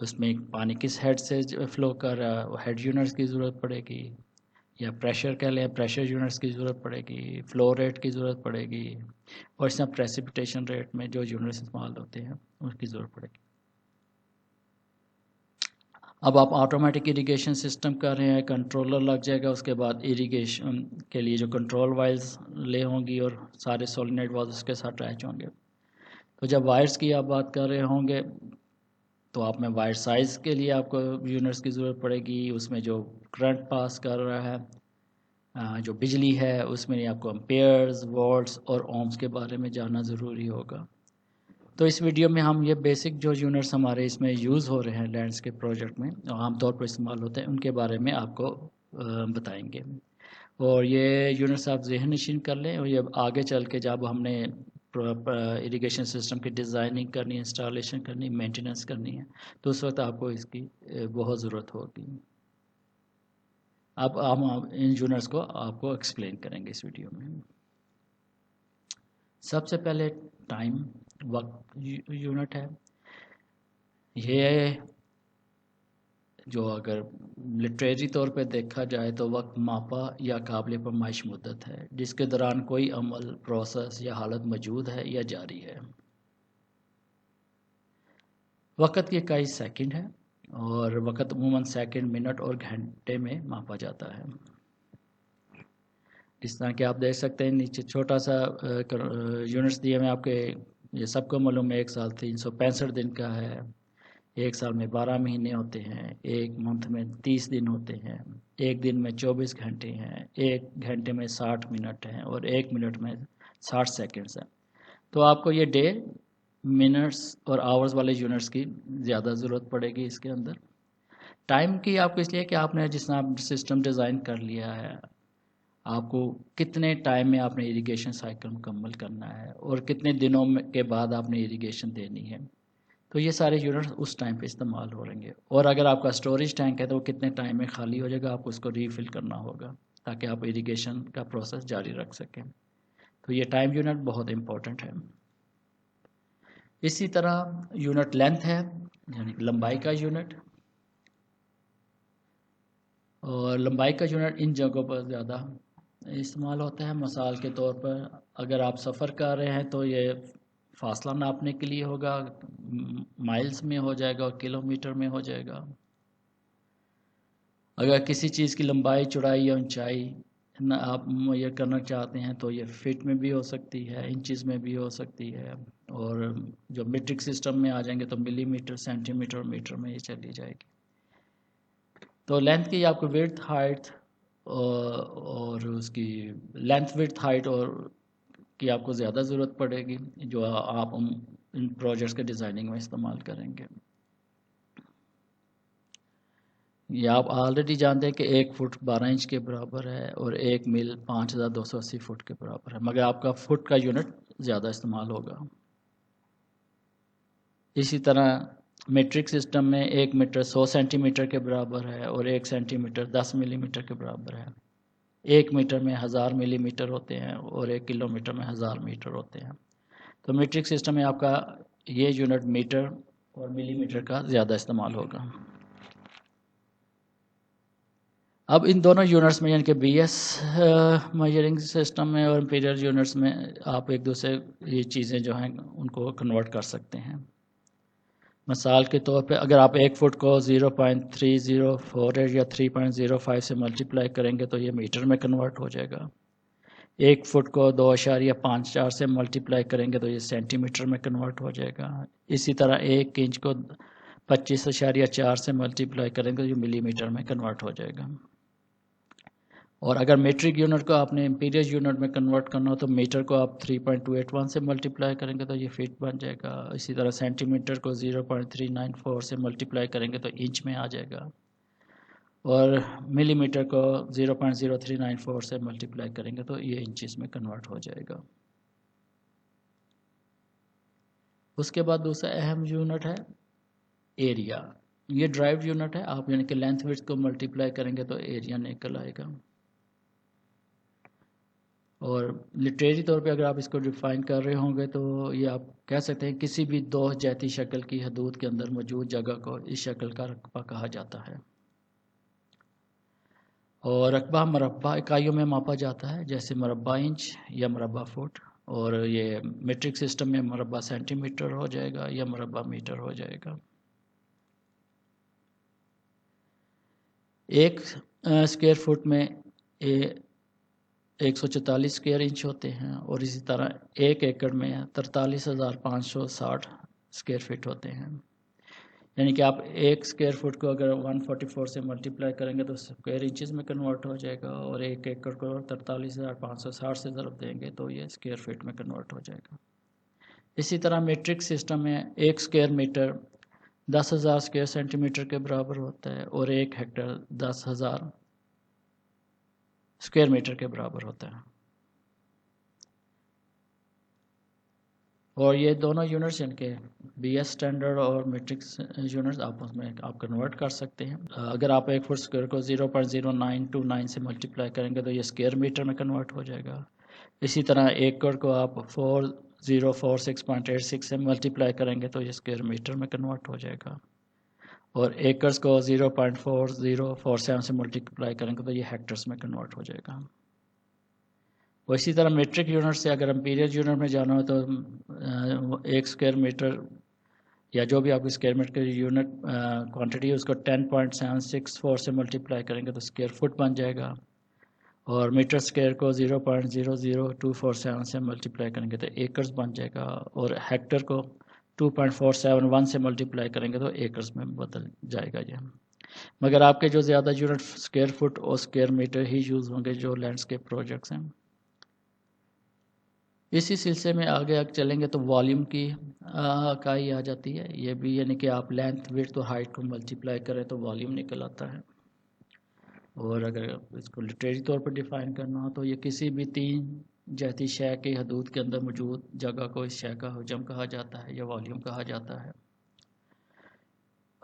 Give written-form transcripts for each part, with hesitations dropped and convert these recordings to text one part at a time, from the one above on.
اس میں پانی کس ہیڈ سے فلو کر رہا ہے، وہ ہیڈ یونٹس کی ضرورت پڑے گی، یا پریشر کہہ لیں پریشر یونٹس کی ضرورت پڑے گی، فلو ریٹ کی ضرورت پڑے گی، اور اس طرح پریسیپیٹیشن ریٹ میں جو یونٹس استعمال ہوتے ہیں اس کی ضرورت پڑے گی۔ اب آپ آٹومیٹک اریگیشن سسٹم کر رہے ہیں، کنٹرولر لگ جائے گا، اس کے بعد اریگیشن کے لیے جو کنٹرول وائرز لے ہوں گی اور سارے سولینائڈ والز اس کے ساتھ اٹیچ ہوں گے۔ تو جب وائرز کی آپ بات کر رہے ہوں گے تو آپ میں وائر سائز کے لیے آپ کو یونٹس کی ضرورت پڑے گی، اس میں جو کرنٹ پاس کر رہا ہے، جو بجلی ہے، اس میں آپ کو امپیئرز، واٹس اور اومز کے بارے میں جاننا ضروری ہوگا۔ تو اس ویڈیو میں ہم یہ بیسک جو یونٹس ہمارے اس میں یوز ہو رہے ہیں لینڈسکیپ پروجیکٹ میں عام طور پر استعمال ہوتے ہیں ان کے بارے میں آپ کو بتائیں گے، اور یہ یونٹس آپ ذہن نشین کر لیں، اور یہ آگے چل کے جب ہم نے اریگیشن سسٹم کی ڈیزائننگ کرنی، انسٹالیشن کرنی، مینٹیننس کرنی ہے تو اس وقت آپ کو اس کی بہت ضرورت ہوگی۔ اب ہم ان یونٹس کو آپ کو ایکسپلین کریں گے اس ویڈیو میں۔ سب سے پہلے ٹائم، وقت یونٹ ہے، یہ جو اگر لٹریری طور پہ دیکھا جائے تو وقت ماپا یا قابل پیمائش مدت ہے جس کے دوران کوئی عمل، پروسیس یا حالت موجود ہے یا جاری ہے۔ وقت کے کئی سیکنڈ ہے، اور وقت عموماً سیکنڈ، منٹ اور گھنٹے میں ماپا جاتا ہے۔ اس طرح کہ آپ دیکھ سکتے ہیں نیچے چھوٹا سا یونٹس دیے میں آپ کے، یہ سب کو معلوم ہے، ایک سال 365 دن کا ہے، ایک سال میں 12 مہینے ہوتے ہیں، ایک منتھ میں 30 دن ہوتے ہیں، ایک دن میں 24 گھنٹے ہیں، ایک گھنٹے میں 60 منٹ ہیں، اور ایک منٹ میں 60 سیکنڈز ہیں۔ تو آپ کو یہ ڈے، منٹس اور آورز والے یونٹس کی زیادہ ضرورت پڑے گی اس کے اندر۔ ٹائم کی آپ کو اس لیے کہ آپ نے جس طرح سسٹم ڈیزائن کر لیا ہے، آپ کو کتنے ٹائم میں آپ نے اریگیشن سائیکل مکمل کرنا ہے اور کتنے دنوں کے بعد آپ نے اریگیشن دینی ہے، تو یہ سارے یونٹس اس ٹائم پہ استعمال ہو رہیں گے۔ اور اگر آپ کا سٹوریج ٹینک ہے تو وہ کتنے ٹائم میں خالی ہو جائے گا، آپ کو اس کو ریفل کرنا ہوگا تاکہ آپ اریگیشن کا پروسیس جاری رکھ سکیں۔ تو یہ ٹائم یونٹ بہت امپورٹنٹ ہے۔ اسی طرح یونٹ لینتھ ہے، یعنی لمبائی کا یونٹ، اور لمبائی کا یونٹ ان جگہوں پر زیادہ استعمال ہوتا ہے۔ مثال کے طور پر اگر آپ سفر کر رہے ہیں تو یہ فاصلہ ناپنے کے لیے ہوگا، مائلز میں ہو جائے گا اور کلومیٹر میں ہو جائے گا۔ اگر کسی چیز کی لمبائی، چوڑائی یا اونچائی آپ مہیا کرنا چاہتے ہیں تو یہ فٹ میں بھی ہو سکتی ہے، انچز میں بھی ہو سکتی ہے، اور جو میٹرک سسٹم میں آ جائیں گے تو ملی میٹر، سینٹی میٹر اور میٹر میں یہ چلی جائے گی۔ تو لینتھ کی آپ کو ویڈتھ، ہائٹ اور اس کی لینتھ، ویڈتھ، ہائٹ اور کی آپ کو زیادہ ضرورت پڑے گی جو آپ ان پروجیکٹس کے ڈیزائننگ میں استعمال کریں گے۔ یہ آپ آلریڈی جانتے ہیں کہ 1 فٹ 12 انچ کے برابر ہے اور 1 میل 5280 فٹ کے برابر ہے، مگر آپ کا فٹ کا یونٹ زیادہ استعمال ہوگا۔ اسی طرح میٹرک سسٹم میں 1 میٹر 100 سینٹی میٹر کے برابر ہے اور 1 سینٹی میٹر 10 ملی میٹر کے برابر ہے۔ 1 میٹر میں 1000 ملی میٹر ہوتے ہیں اور 1 کلو میٹر میں 1000 میٹر ہوتے ہیں۔ تو میٹرک سسٹم میں آپ کا یہ یونٹ میٹر اور ملی میٹر کا زیادہ استعمال ہوگا۔ اب ان دونوں یونٹس میں، یعنی کہ بی ایس میجرنگ سسٹم میں اور امپیریل یونٹس میں، آپ ایک دوسرے یہ چیزیں جو ہیں ان کو کنورٹ کر سکتے ہیں۔ مثال کے طور پہ اگر آپ 1 فٹ کو 0.304 یا 3.05 سے ملٹیپلائی کریں گے تو یہ میٹر میں کنورٹ ہو جائے گا۔ 1 فٹ کو 2.54 سے ملٹیپلائی کریں گے تو یہ سینٹی میٹر میں کنورٹ ہو جائے گا۔ اسی طرح 1 انچ کو 25.4 سے ملٹیپلائی کریں گے تو یہ ملی میٹر میں کنورٹ ہو جائے گا۔ اور اگر میٹرک یونٹ کو آپ نے امپیریل یونٹ میں کنورٹ کرنا ہو تو میٹر کو آپ 3.281 سے ملٹیپلائی کریں گے تو یہ فٹ بن جائے گا۔ اسی طرح سینٹی میٹر کو 0.394 سے ملٹیپلائی کریں گے تو انچ میں آ جائے گا، اور ملی میٹر کو 0.0394 سے ملٹیپلائی کریں گے تو یہ انچز میں کنورٹ ہو جائے گا۔ اس کے بعد دوسرا اہم یونٹ ہے ایریا۔ یہ ڈرائیو یونٹ ہے، آپ یعنی کہ لینتھ ویڈتھ کو ملٹیپلائی کریں گے تو ایریا نکل آئے گا۔ اور لٹریری طور پہ اگر آپ اس کو ڈیفائن کر رہے ہوں گے تو یہ آپ کہہ سکتے ہیں کسی بھی دو جہتی شکل کی حدود کے اندر موجود جگہ کو اس شکل کا رقبہ کہا جاتا ہے۔ اور رقبہ مربع اکائیوں میں ماپا جاتا ہے، جیسے مربع انچ یا مربع فٹ، اور یہ میٹرک سسٹم میں مربع سینٹی میٹر ہو جائے گا یا مربع میٹر ہو جائے گا۔ ایک اسکوائر فٹ میں 144 اسکوائر انچ ہوتے ہیں، اور اسی طرح ایک ایکڑ میں 43,560 اسکوائر فٹ ہوتے ہیں۔ یعنی کہ آپ ایک اسکوائر فٹ کو اگر 144 سے ملٹیپلائی کریں گے تو اسکوائر انچز میں کنورٹ ہو جائے گا، اور ایک ایکڑ کو 43,560 سے ضرب دیں گے تو یہ اسکوائر فٹ میں کنورٹ ہو جائے گا۔ اسی طرح میٹرک سسٹم میں ایک square metre 10,000 square centimetre کے برابر ہوتا ہے، اور ایک ہیکٹر 10,000 اسکوائر میٹر کے برابر ہوتا ہے۔ اور یہ دونوں یونٹس ان کے بی ایس اسٹینڈرڈ اور میٹرک یونٹس آپس میں آپ کنورٹ کر سکتے ہیں۔ اگر آپ ایک فٹ اسکوائر کو 0.0929 سے ملٹیپلائی کریں گے تو یہ اسکوائر میٹر میں کنورٹ ہو جائے گا۔ اسی طرح ایکڑ کو آپ 4046.86 سے ملٹیپلائی کریں گے تو یہ اسکوائر میٹر میں کنورٹ ہو جائے گا، اور ایکرز کو 0.4047 سے ملٹیپلائی کریں گے تو یہ ہیکٹرز میں کنورٹ ہو جائے گا۔ اور اسی طرح میٹرک یونٹ سے اگر امپیریل یونٹ میں جانا ہو تو ایک اسکوائر میٹر یا جو بھی آپ کو اسکوائر میٹر کی یونٹ کوانٹٹی ہے اس کو 10.764 سے ملٹیپلائی کریں گے تو اسکوائر فٹ بن جائے گا، اور میٹر اسکوائر کو 0.00247 سے ملٹیپلائی کریں گے تو ایکرز بن جائے گا، اور ہیکٹر کو 2.471 سے ملٹیپلائی کریں گے تو ایکرز میں بدل جائے گا یہ۔ مگر آپ کے جو زیادہ یونٹ اسکوائر فٹ اور اسکوائر میٹر ہی یوز ہوں گے جو لینڈسکیپ پروجیکٹس ہیں۔ اسی سلسلے میں آگے چلیں گے تو والیوم کی اکائی آ جاتی ہے، یہ بھی یعنی کہ آپ لینتھ وڈتھ اور ہائٹ کو ملٹیپلائی کریں تو والیوم نکل آتا ہے۔ اور اگر اس کو لٹریری طور پر ڈیفائن کرنا ہو تو یہ کسی بھی تین جہتی شے کی حدود کے اندر موجود جگہ کو اس شے کا حجم کہا جاتا ہے یا والیوم کہا جاتا ہے۔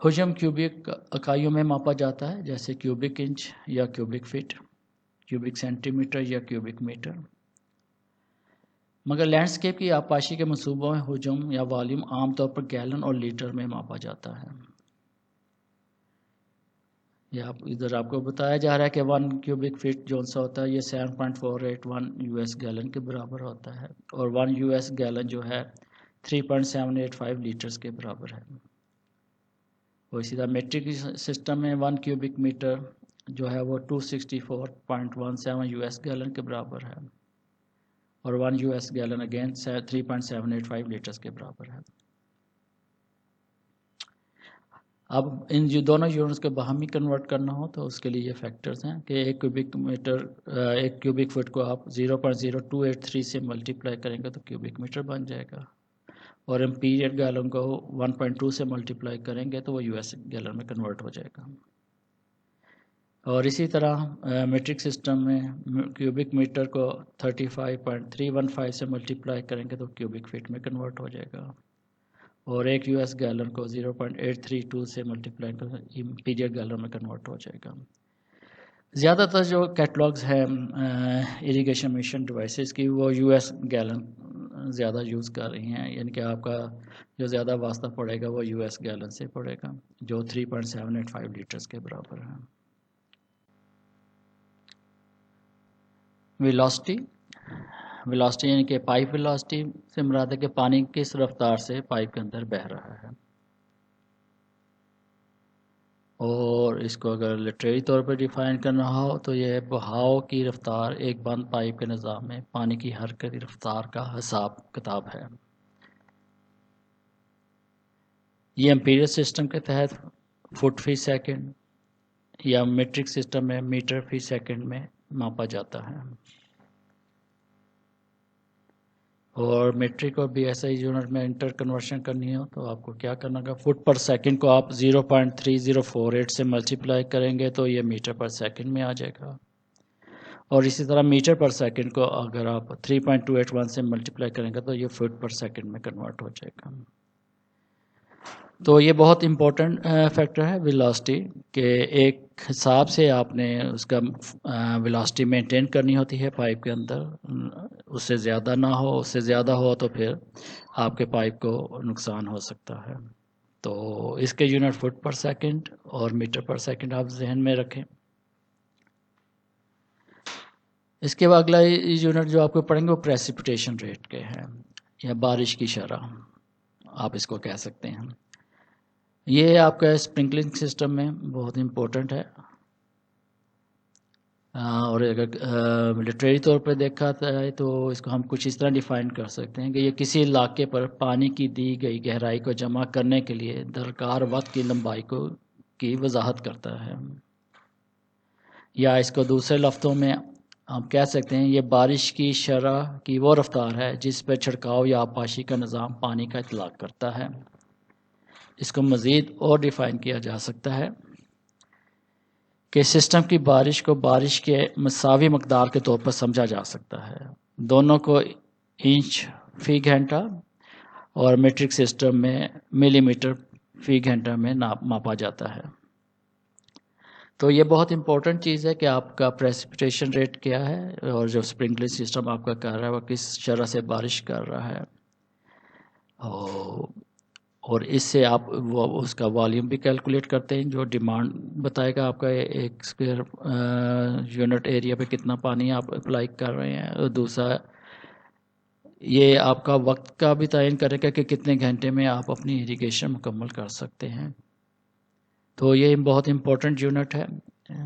حجم کیوبک اکائیوں میں ماپا جاتا ہے، جیسے کیوبک انچ یا cubic feet, cubic centimetre یا کیوبک میٹر۔ مگر لینڈسکیپ کی آبپاشی کے منصوبوں میں حجم یا والیوم عام طور پر گیلن اور لیٹر میں ماپا جاتا ہے۔ ادھر آپ کو بتایا جا رہا ہے کہ 1 کیوبک فٹ جو سا ہوتا ہے یہ 7.481 یو ایس گیلن کے برابر ہوتا ہے، اور 1 یو ایس گیلن جو ہے 3.785 لیٹرز کے برابر ہے۔ اور اسی طرح میٹرک سسٹم میں 1 کیوبک میٹر جو ہے وہ 264.17 یو ایس گیلن کے برابر ہے، اور 1 U S gallon again 3.785 letters کے برابر ہے۔ اب ان جو دونوں یونٹس کو باہمی کنورٹ کرنا ہو تو اس کے لیے یہ فیکٹرز ہیں کہ ایک کیوبک فٹ کو آپ 0.0283 سے ملٹیپلائی کریں گے تو کیوبک میٹر بن جائے گا، اور امپیریل گیلن کو 1.2 سے ملٹیپلائی کریں گے تو وہ یو ایس گیلن میں کنورٹ ہو جائے گا۔ اور اسی طرح میٹرک سسٹم میں کیوبک میٹر کو 35.315 سے ملٹیپلائی کریں گے تو کیوبک فٹ میں کنورٹ ہو جائے گا، اور ایک یو ایس گیلن کو 0.832 سے ملٹیپلائی کریں تو امپیریل گیلن میں کنورٹ ہو جائے گا۔ زیادہ تر جو کیٹلاگز ہیں اریگیشن مشین ڈیوائسز کی وہ یو ایس گیلن زیادہ یوز کر رہی ہیں، یعنی کہ آپ کا جو زیادہ واسطہ پڑے گا وہ یو ایس گیلن سے پڑے گا جو 3.785 لیٹرز کے برابر ہے۔ ویلاسٹی یعنی کہ پائپ ویلاسٹی سے مراد ہے کہ پانی کس رفتار سے پائپ کے اندر بہہ رہا ہے، اور اس کو اگر لٹریری طور پر ڈیفائن کرنا ہو تو یہ بہاؤ کی رفتار ایک بند پائپ کے نظام میں پانی کی حرکت کی رفتار کا حساب کتاب ہے۔ یہ امپیریل سسٹم کے تحت فٹ فی سیکنڈ یا میٹرک سسٹم میں میٹر فی سیکنڈ میں ماپا جاتا ہے، اور میٹرک اور بی ایس آئی یونٹ میں انٹر کنورشن کرنی ہو تو آپ کو کیا کرنا ہوگا، فٹ پر سیکنڈ کو آپ 0.3048 سے ملٹیپلائی کریں گے تو یہ میٹر پر سیکنڈ میں آ جائے گا، اور اسی طرح میٹر پر سیکنڈ کو اگر آپ 3.281 سے ملٹیپلائی کریں گے تو یہ فٹ پر سیکنڈ میں کنورٹ ہو جائے گا۔ تو یہ بہت امپورٹنٹ فیکٹر ہے ویلاسٹی، کہ ایک حساب سے آپ نے اس کا ویلاسٹی مینٹین کرنی ہوتی ہے پائپ کے اندر، اس سے زیادہ نہ ہو، اس سے زیادہ ہو تو پھر آپ کے پائپ کو نقصان ہو سکتا ہے۔ تو اس کے یونٹ فٹ پر سیکنڈ اور میٹر پر سیکنڈ آپ ذہن میں رکھیں۔ اس کے بعد اگلا یونٹ جو آپ کو پڑھیں گے وہ پریسیپیٹیشن ریٹ کے ہیں، یا بارش کی شرح آپ اس کو کہہ سکتے ہیں۔ یہ آپ کا اسپرنکلنگ سسٹم میں بہت امپورٹنٹ ہے، اور اگر لٹریری طور پر دیکھا جائے تو اس کو ہم کچھ اس طرح ڈیفائن کر سکتے ہیں کہ یہ کسی علاقے پر پانی کی دی گئی گہرائی کو جمع کرنے کے لیے درکار وقت کی لمبائی کی وضاحت کرتا ہے، یا اس کو دوسرے لفظوں میں ہم کہہ سکتے ہیں یہ بارش کی شرح کی وہ رفتار ہے جس پر چھڑکاؤ یا آبپاشی کا نظام پانی کا اطلاق کرتا ہے۔ اس کو مزید اور ڈیفائن کیا جا سکتا ہے کہ سسٹم کی بارش کو بارش کے مساوی مقدار کے طور پر سمجھا جا سکتا ہے، دونوں کو انچ فی گھنٹہ اور میٹرک سسٹم میں ملی میٹر فی گھنٹہ میں ماپا جاتا ہے۔ تو یہ بہت امپورٹنٹ چیز ہے کہ آپ کا پریسیپیٹیشن ریٹ کیا ہے، اور جو اسپرنکلر سسٹم آپ کا کر رہا ہے وہ کس شرح سے بارش کر رہا ہے، اور اس سے آپ اس کا والیوم بھی کیلکولیٹ کرتے ہیں، جو ڈیمانڈ بتائے گا آپ کا ایک اسکوائر یونٹ ایریا پہ کتنا پانی آپ اپلائی کر رہے ہیں، اور دوسرا یہ آپ کا وقت کا بھی تعین کرے گا کہ کتنے گھنٹے میں آپ اپنی اریگیشن مکمل کر سکتے ہیں۔ تو یہ بہت امپورٹنٹ یونٹ ہے،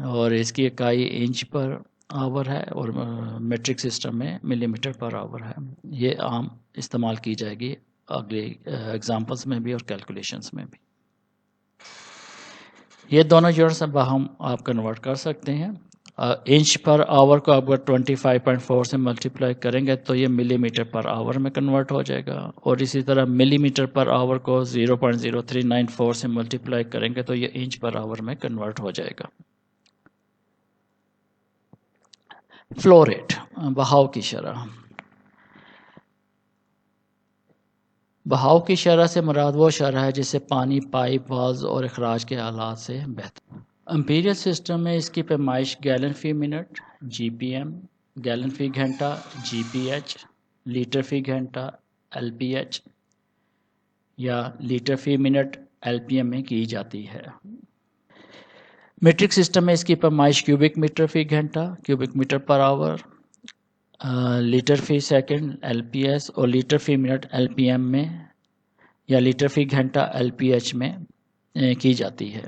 اور اس کی اکائی انچ پر آور ہے، اور میٹرک سسٹم میں ملی میٹر پر آور ہے۔ یہ عام استعمال کی جائے گی اگلے ایگزامپلس میں بھی اور کیلکولیشنس میں بھی۔ یہ دونوں یونٹس باہم آپ کنورٹ کر سکتے ہیں۔ انچ پر آور کو آپ 25.4 سے ملٹیپلائی کریں گے تو یہ ملی میٹر پر آور میں کنورٹ ہو جائے گا، اور اسی طرح ملی میٹر پر آور کو 0.0394 سے ملٹیپلائی کریں گے تو یہ انچ پر آور میں کنورٹ ہو جائے گا۔ فلو ریٹ، بہاؤ کی شرح۔ بہاؤ کی شرح سے مراد وہ شرح ہے جس سے پانی پائپ، والز اور اخراج کے آلات سے بہتا ہے۔ امپیریل سسٹم میں اس کی پیمائش گیلن فی منٹ جی پی ایم، گیلن فی گھنٹہ جی پی ایچ، لیٹر فی گھنٹہ ایل پی ایچ، یا لیٹر فی منٹ ایل پی ایم میں کی جاتی ہے۔ میٹرک سسٹم میں اس کی پیمائش کیوبک میٹر فی گھنٹہ، کیوبک میٹر پر آور، لیٹر فی سیکنڈ ایل پی ایس، اور لیٹر فی منٹ ایل پی ایم میں یا لیٹر فی گھنٹہ ایل پی ایچ میں کی جاتی ہے۔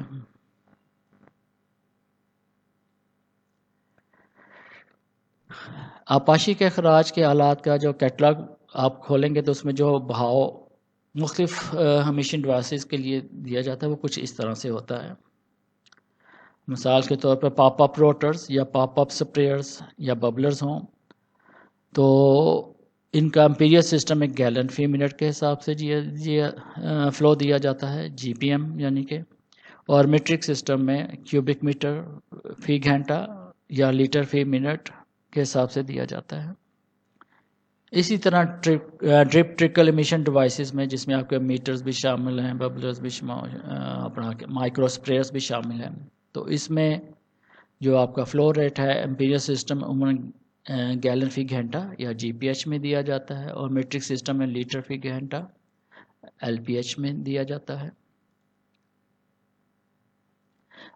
آبپاشی کے اخراج کے آلات کا جو کیٹلاگ آپ کھولیں گے تو اس میں جو بہاؤ مختلف امیشن ڈیوائسز کے لیے دیا جاتا ہے وہ کچھ اس طرح سے ہوتا ہے۔ مثال کے طور پر پاپ اپ روٹرز یا پاپ اپ سپریئرز یا ببلرز ہوں تو ان کا امپیریل سسٹم ایک گیلن فی منٹ کے حساب سے فلو دیا جاتا ہے، جی پی ایم یعنی کہ، اور میٹرک سسٹم میں کیوبک میٹر فی گھنٹہ یا لیٹر فی منٹ کے حساب سے دیا جاتا ہے۔ اسی طرح ڈرپ ٹرکل امیشن ڈیوائسز میں، جس میں آپ کے میٹرز بھی شامل ہیں، ببلرز بھی اپنا مائکرو اسپریئرز بھی شامل ہیں، تو اس میں جو آپ کا فلو ریٹ ہے امپیریل سسٹم عموماً گیلن فی گھنٹہ یا جی پی ایچ میں دیا جاتا ہے، اور میٹرک سسٹم میں لیٹر فی گھنٹہ ایل پی ایچ میں دیا جاتا ہے۔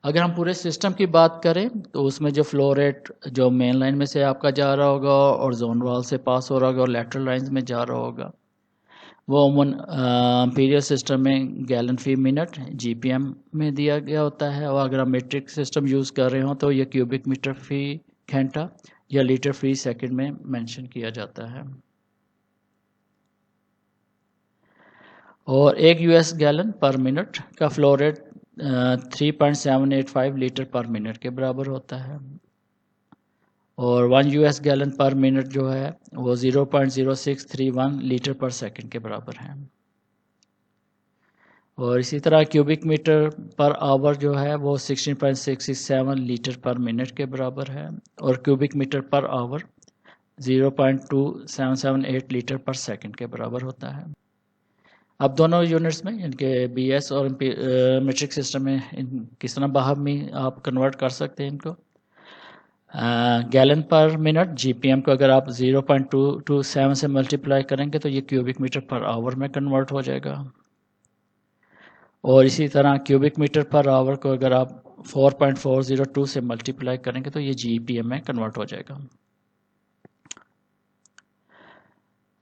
اگر ہم پورے سسٹم کی بات کریں تو اس میں جو فلو ریٹ جو مین لائن میں سے آپ کا جا رہا ہوگا اور زون وال سے پاس ہو رہا ہوگا اور لیٹرل لائنز میں جا رہا ہوگا وہ عموماً امپیریل سسٹم میں گیلن فی منٹ جی پی ایم میں دیا گیا ہوتا ہے، اور اگر ہم میٹرک سسٹم یوز کر رہے ہوں تو یہ کیوبک میٹر فی گھنٹہ یا لیٹر فی سیکنڈ میں مینشن کیا جاتا ہے۔ اور ایک یو ایس گیلن پر منٹ کا فلو ریٹ 3.785 لیٹر پر منٹ کے برابر ہوتا ہے، اور 1 یو ایس گیلن پر منٹ جو ہے وہ 0.0631 لیٹر پر سیکنڈ کے برابر ہے۔ اور اسی طرح کیوبک میٹر پر آور جو ہے وہ 16.667 لیٹر پر منٹ کے برابر ہے، اور کیوبک میٹر پر آور 0.2778 لیٹر پر سیکنڈ کے برابر ہوتا ہے۔ اب دونوں یونٹس میں ان کے بی ایس اور میٹرک سسٹم میں کس طرح باہم میں آپ کنورٹ کر سکتے ہیں ان کو. گیلن پر منٹ جی پی ایم کو اگر آپ 0.227 سے ملٹیپلائی کریں گے تو یہ کیوبک میٹر پر آور میں کنورٹ ہو جائے گا. اور اسی طرح کیوبک میٹر پر آور کو اگر آپ 4.402 سے ملٹیپلائی کریں گے تو یہ جی پی ایم میں کنورٹ ہو جائے گا.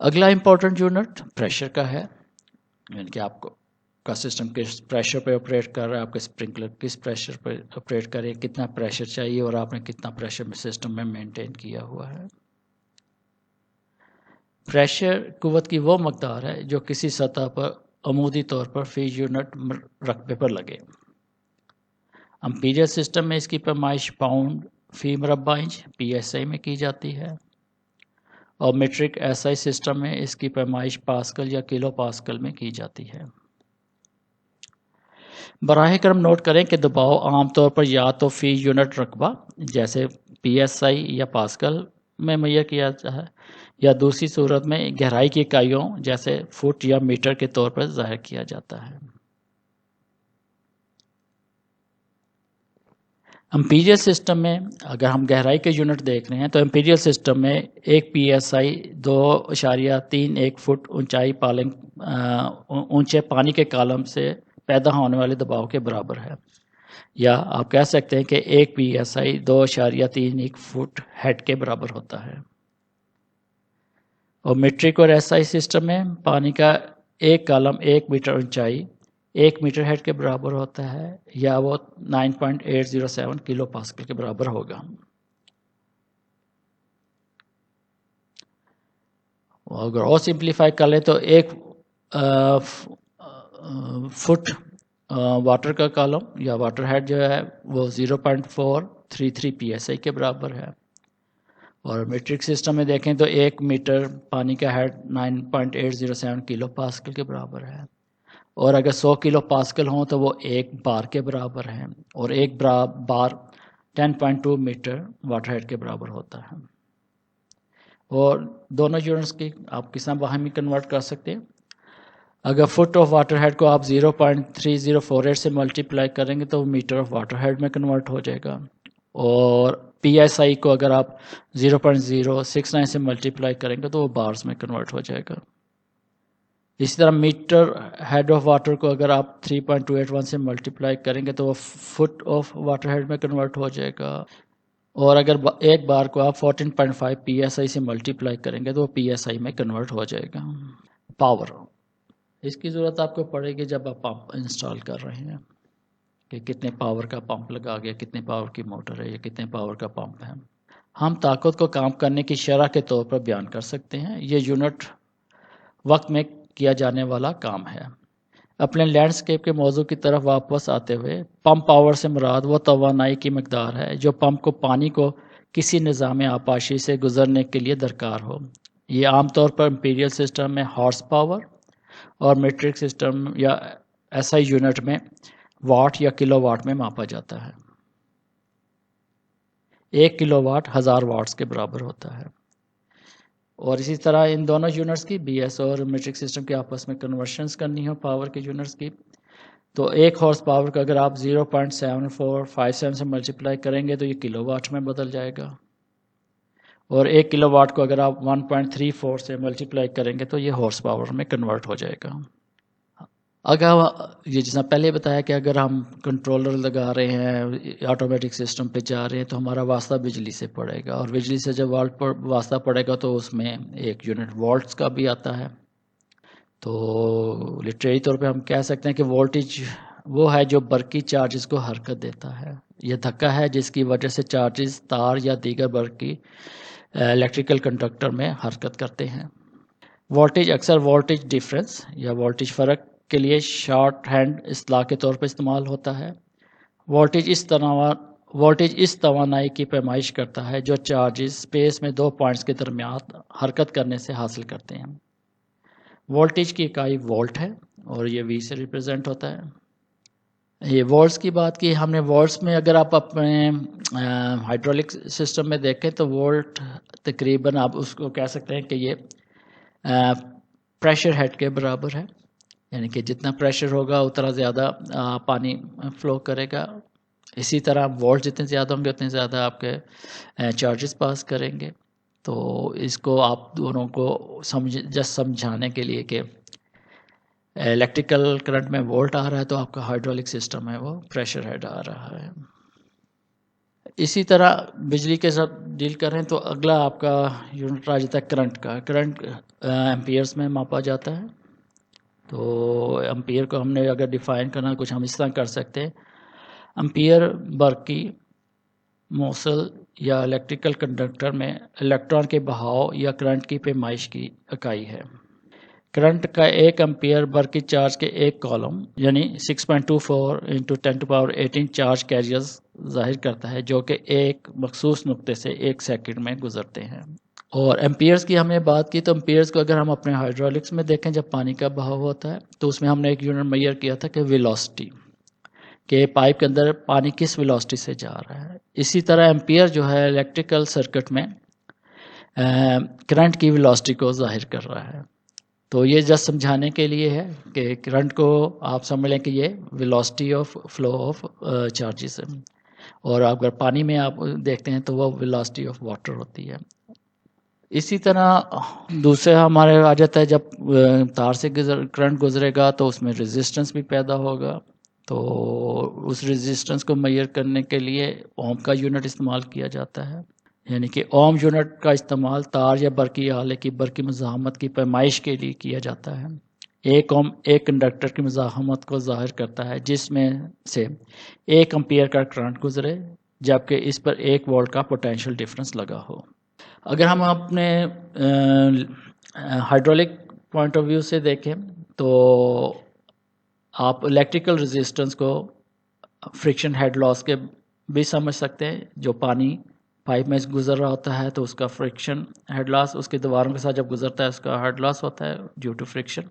اگلا امپورٹنٹ یونٹ پریشر کا ہے، یعنی کہ آپ کا سسٹم کس پریشر پہ آپریٹ کر رہا ہے، آپ کا اسپرنکلر کس پریشر پہ آپریٹ کر رہے ہیں، کتنا پریشر چاہیے اور آپ نے کتنا پریشر سسٹم میں مینٹین کیا ہوا ہے. پریشر قوت کی وہ مقدار ہے جو کسی سطح پر عمودی طور پر فی یونٹ رقبے پر لگے. امپیریل سسٹم میں اس کی پیمائش پاؤنڈ فی مربع انچ پی ایس آئی میں کی جاتی ہے، اور میٹرک ایس آئی سسٹم میں اس کی پیمائش پاسکل یا کلو پاسکل میں کی جاتی ہے. براہ کرم نوٹ کریں کہ دباؤ عام طور پر یا تو فی یونٹ رقبہ جیسے پی ایس آئی یا پاسکل میں معیار کیا جاتا ہے، یا دوسری صورت میں گہرائی کی اکائیوں جیسے فٹ یا میٹر کے طور پر ظاہر کیا جاتا ہے. امپیریل سسٹم میں اگر ہم گہرائی کے یونٹ دیکھ رہے ہیں تو امپیریل سسٹم میں ایک پی ایس آئی 2.31 فٹ اونچائی اونچے پانی کے کالم سے پیدا ہونے والے دباؤ کے برابر ہے، یا آپ کہہ سکتے ہیں کہ ایک P S I 2.31 feet head کے برابر ہوتا ہے. اور میٹرک اور ایس آئی سسٹم میں پانی کا ایک کالم 1 میٹر اونچائی 1 میٹر ہیڈ کے برابر ہوتا ہے، یا وہ 9.807 کلو پاسکل کے برابر ہوگا. اگر اور سمپلیفائی کر لیں تو ایک فٹ واٹر کا کالم یا واٹر ہیڈ جو ہے وہ 0.433 پی ایس آئی کے برابر ہے. اور میٹرک سسٹم میں دیکھیں تو 1 میٹر پانی کا ہیڈ 9.807 کلو پاسکل کے برابر ہے، اور اگر 100 کلو پاسکل ہوں تو وہ 1 بار کے برابر ہے، اور 1 بار 10.2 میٹر واٹر ہیڈ کے برابر ہوتا ہے. اور دونوں یونٹس کی آپ کس طرح باہمی کنورٹ کر سکتے ہیں. اگر فٹ آف واٹر ہیڈ کو آپ 0.3048 سے ملٹیپلائی کریں گے تو وہ میٹر آف واٹر ہیڈ میں کنورٹ ہو جائے گا، اور پی ایس آئی کو اگر آپ 0.069 سے ملٹیپلائی کریں گے تو وہ بارز میں کنورٹ ہو جائے گا. اسی طرح میٹر ہیڈ آف واٹر کو اگر آپ 3.281 سے ملٹیپلائی کریں گے تو وہ فٹ آف واٹر ہیڈ میں کنورٹ ہو جائے گا، اور اگر ایک بار کو آپ 14.5 پی ایس آئی سے ملٹیپلائی کریں گے تو وہ پی ایس آئی میں کنورٹ ہو جائے گا. پاور، اس کی ضرورت آپ کو پڑے گی جب آپ پمپ انسٹال کر رہے ہیں کہ کتنے پاور کا پمپ لگا گیا، کتنے پاور کی موٹر ہے یا کتنے پاور کا پمپ ہے. ہم طاقت کو کام کرنے کی شرح کے طور پر بیان کر سکتے ہیں. یہ یونٹ وقت میں کیا جانے والا کام ہے. اپنے لینڈسکیپ کے موضوع کی طرف واپس آتے ہوئے، پمپ پاور سے مراد وہ توانائی کی مقدار ہے جو پمپ کو پانی کو کسی نظام آبپاشی سے گزرنے کے لیے درکار ہو. یہ عام طور پر امپیریل سسٹم میں ہارس پاور اور میٹرک سسٹم یا ایس آئی یونٹ میں واٹ یا کلو واٹ میں ماپا جاتا ہے. 1 کلو واٹ 1000 واٹس کے برابر ہوتا ہے. اور اسی طرح ان دونوں یونٹس کی بی ایس اور میٹرک سسٹم کے آپس میں کنورشنز کرنی ہو پاور کے یونٹس کی، تو 1 ہارس پاور کا اگر آپ 0.7457 سے ملٹیپلائی کریں گے تو یہ کلو واٹ میں بدل جائے گا، اور 1 کلو واٹ کو اگر آپ 1.34 سے ملٹیپلائی کریں گے تو یہ ہارس پاور میں کنورٹ ہو جائے گا. اگر یہ جیسا پہلے بتایا کہ اگر ہم کنٹرولر لگا رہے ہیں، آٹومیٹک سسٹم پہ جا رہے ہیں تو ہمارا واسطہ بجلی سے پڑے گا، اور بجلی سے جب واسطہ پڑے گا تو اس میں ایک یونٹ وولٹس کا بھی آتا ہے. تو لٹریری طور پہ ہم کہہ سکتے ہیں کہ وولٹیج وہ ہے جو برقی چارجز کو حرکت دیتا ہے. یہ دھکا ہے جس کی وجہ سے چارجز تار یا دیگر برقی الیکٹریکل کنڈکٹر میں حرکت کرتے ہیں. وولٹیج اکثر وولٹیج ڈیفرنس یا وولٹیج فرق کے لیے شارٹ ہینڈ اصطلاح کے طور پر استعمال ہوتا ہے. وولٹیج اس توانائی کی پیمائش کرتا ہے جو چارجز اسپیس میں 2 پوائنٹس کے درمیان حرکت کرنے سے حاصل کرتے ہیں. وولٹیج کی اکائی وولٹ ہے اور یہ وی سے ریپرزینٹ ہوتا ہے. یہ وولٹس کی بات کی ہم نے. وولٹس میں اگر آپ اپنے ہائیڈرولک سسٹم میں دیکھیں تو وولٹ تقریباً آپ اس کو کہہ سکتے ہیں کہ یہ پریشر ہیڈ کے برابر ہے. یعنی کہ جتنا پریشر ہوگا اتنا زیادہ پانی فلو کرے گا. اسی طرح وولٹ جتنے زیادہ ہوں گے اتنے زیادہ آپ کے چارجز پاس کریں گے. تو اس کو آپ دونوں کو سمجھانے کے لیے کہ الیکٹریکل کرنٹ میں وولٹ آ رہا ہے تو آپ کا ہائیڈرولک سسٹم ہے وہ پریشر ہیڈ آ رہا ہے. اسی طرح بجلی کے ساتھ ڈیل کریں تو اگلا آپ کا یونٹ آ جاتا ہے کرنٹ کا. کرنٹ ایمپیئرس میں ماپا جاتا ہے. تو امپیئر کو ہم نے اگر ڈیفائن کرنا کچھ ہم اس طرح کر سکتے ہیں. امپیئر برقی موصل یا الیکٹریکل کنڈکٹر میں الیکٹران کے بہاؤ یا کرنٹ کی پیمائش کی اکائی ہے. کرنٹ کا ایک امپیئر برقی چارج کے ایک کالم یعنی 6.24 × 10⁻18 چارج کیریئرز ظاہر کرتا ہے جو کہ ایک مخصوص نقطے سے ایک سیکنڈ میں گزرتے ہیں. اور امپیئرز کی ہم نے بات کی تو امپیئرز کو اگر ہم اپنے ہائیڈرولکس میں دیکھیں جب پانی کا بہاؤ ہوتا ہے تو اس میں ہم نے ایک یونٹ میئر کیا تھا کہ ویلوسٹی، کہ پائپ کے اندر پانی کس ویلوسٹی سے جا رہا ہے. اسی طرح امپیئر جو ہے الیکٹریکل سرکٹ میں کرنٹ کی ویلوسٹی کو ظاہر کر رہا ہے. تو یہ جسٹ سمجھانے کے لیے ہے کہ کرنٹ کو آپ سمجھ لیں کہ یہ velocity of flow of charges ہے، اور اگر پانی میں آپ دیکھتے ہیں تو وہ ویلوسٹی آف واٹر ہوتی ہے. اسی طرح دوسرا ہمارے آ جاتا ہے جب تار سے کرنٹ گزرے گا تو اس میں ریزسٹنس بھی پیدا ہوگا. تو اس ریزسٹنس کو میئر کرنے کے لیے اوم کا یونٹ استعمال کیا جاتا ہے. یعنی کہ اوم یونٹ کا استعمال تار یا برقی آلے کی برقی مزاحمت کی پیمائش کے لیے کیا جاتا ہے. ایک اوم ایک کنڈکٹر کی مزاحمت کو ظاہر کرتا ہے جس میں سے 1 امپیئر کا کرنٹ گزرے جبکہ اس پر 1 وولٹ کا پوٹینشیل ڈفرنس لگا ہو. اگر ہم اپنے ہائیڈرولک پوائنٹ آف ویو سے دیکھیں تو آپ الیکٹریکل ریزسٹنس کو فرکشن ہیڈ لاس کے بھی سمجھ سکتے ہیں. جو پانی پائپ میں گزر رہا ہوتا ہے تو اس کا فرکشن ہیڈ لاس اس کے دیواروں کے ساتھ جب گزرتا ہے اس کا ہیڈ لاس ہوتا ہے ڈیو ٹو فرکشن.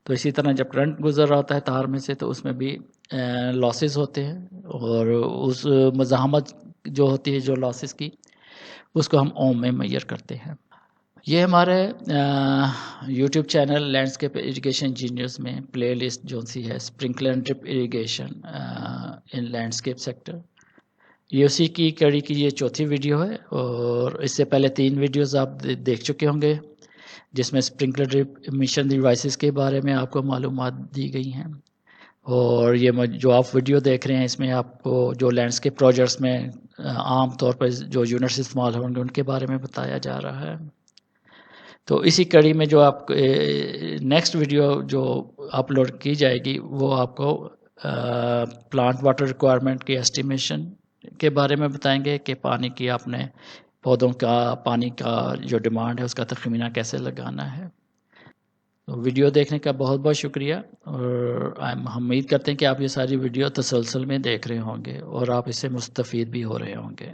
تو اسی طرح جب کرنٹ گزر رہا ہوتا ہے تار میں سے تو اس میں بھی لاسز ہوتے ہیں، اور اس مزاحمت جو ہوتی ہے جو لاسز کی اس کو ہم اوم میں میئر کرتے ہیں. یہ ہمارے YouTube channel landscape education engineers میں پلے لسٹ جو سی ہے sprinkler and drip irrigation in landscape sector, یہ اسی کی کڑی کی یہ چوتھی ویڈیو ہے. اور اس سے پہلے 3 ویڈیوز آپ دیکھ چکے ہوں گے جس میں اسپرنکلر ڈرپ ایمیشن ڈیوائسز کے بارے میں آپ کو معلومات دی گئی ہیں. اور یہ جو آپ ویڈیو دیکھ رہے ہیں اس میں آپ کو جو لینڈسکیپ پروجیکٹس میں عام طور پر جو یونٹس استعمال ہوں گے ان کے بارے میں بتایا جا رہا ہے. تو اسی کڑی میں جو آپ نیکسٹ ویڈیو جو اپلوڈ کی جائے گی وہ آپ کو پلانٹ واٹر ریکوائرمنٹ کی ایسٹیمیشن کے بارے میں بتائیں گے کہ پانی کی آپ نے پودوں کا پانی کا جو ڈیمانڈ ہے اس کا تخمینہ کیسے لگانا ہے. تو ویڈیو دیکھنے کا بہت بہت شکریہ، اور ہم امید کرتے ہیں کہ آپ یہ ساری ویڈیو تسلسل میں دیکھ رہے ہوں گے اور آپ اس سے مستفید بھی ہو رہے ہوں گے.